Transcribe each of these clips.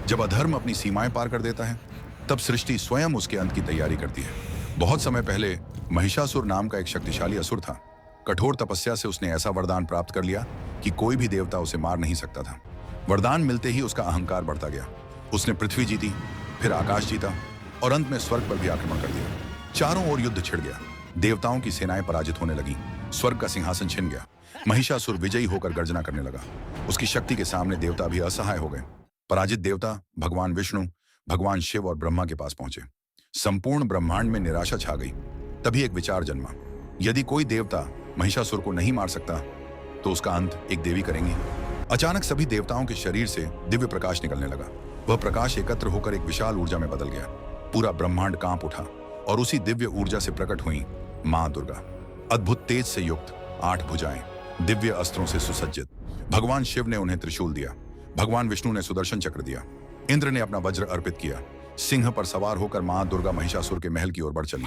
जब अधर्म अपनी सीमाएं पार कर देता है, तब सृष्टि स्वयं उसके अंत की तैयारी करती है। बहुत समय पहले महिषासुर नाम का एक शक्तिशाली असुर था। कठोर तपस्या से उसने ऐसा वरदान प्राप्त कर लिया कि कोई भी देवता उसे मार नहीं सकता था। वरदान मिलते ही उसका अहंकार बढ़ता गया। उसने पृथ्वी जीती, फिर आकाश जीता और अंत में स्वर्ग पर भी आक्रमण कर दिया। चारों ओर युद्ध छिड़ गया। देवताओं की सेनाएं पराजित होने लगी। स्वर्ग का सिंहासन छिन गया। महिषासुर विजयी होकर गर्जना करने लगा। उसकी शक्ति के सामने देवता भी असहाय हो गए। पराजित देवता भगवान विष्णु, भगवान शिव और ब्रह्मा के पास पहुंचे। संपूर्ण ब्रह्मांड में निराशा छा गई। तभी एक विचार जन्मा, यदि कोई देवता महिषासुर को नहीं मार सकता तो उसका अंत एक देवी करेंगी। अचानक सभी देवताओं के शरीर से दिव्य प्रकाश निकलने लगा। वह प्रकाश एकत्र होकर एक विशाल ऊर्जा में बदल गया। पूरा ब्रह्मांड कांप उठा और उसी दिव्य ऊर्जा से प्रकट हुई मां दुर्गा। अद्भुत तेज से युक्त 8 भुजाएं, दिव्य अस्त्रों से सुसज्जित। भगवान शिव ने उन्हें त्रिशूल दिया, भगवान विष्णु ने सुदर्शन चक्र दिया, इंद्र ने अपना वज्र अर्पित किया। सिंह पर सवार होकर मां दुर्गा महिषासुर के महल की ओर बढ़ चली।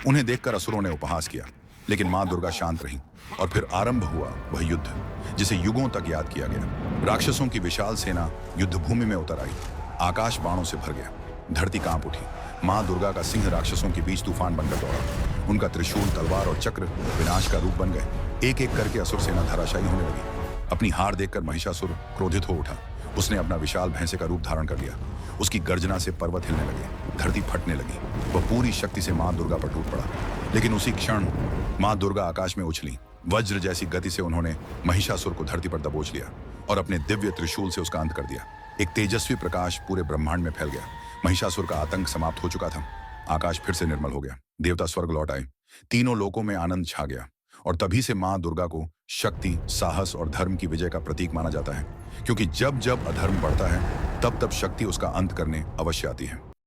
उन्हें देखकर असुरों ने उपहास किया, लेकिन मां दुर्गा शांत रही और फिर आरंभ हुआ वह युद्ध जिसे युगों तक याद किया गया। राक्षसों की विशाल सेना युद्ध भूमि में उतर आई। आकाश बाणों से भर गया, धरती कांप उठी। मां दुर्गा का सिंह राक्षसों के बीच तूफान बनकर दौड़ा। उनका त्रिशूल, तलवार और चक्र विनाश का रूप बन गए। एक एक करके असुर सेना धराशायी होने लगी। अपनी हार देखकर महिषासुर क्रोधित हो उठा। उसने अपना विशाल भैंसे का रूप धारण कर लिया। उसकी गर्जना से पर्वत हिलने लगे, धरती फटने लगी। वह पूरी शक्ति से मां दुर्गा पर टूट पड़ा। लेकिन उसी क्षण मां दुर्गा आकाश में उछली। वज्र जैसी गति से उन्होंने महिषासुर को धरती पर दबोच लिया और अपने दिव्य त्रिशूल से उसका अंत कर दिया। एक तेजस्वी प्रकाश पूरे ब्रह्मांड में फैल गया। महिषासुर का आतंक समाप्त हो चुका था। आकाश फिर से निर्मल हो गया। देवता स्वर्ग लौट आए। तीनों लोकों में आनंद छा गया और तभी से मां दुर्गा को शक्ति, साहस और धर्म की विजय का प्रतीक माना जाता है, क्योंकि जब जब अधर्म बढ़ता है तब तब शक्ति उसका अंत करने अवश्य आती है।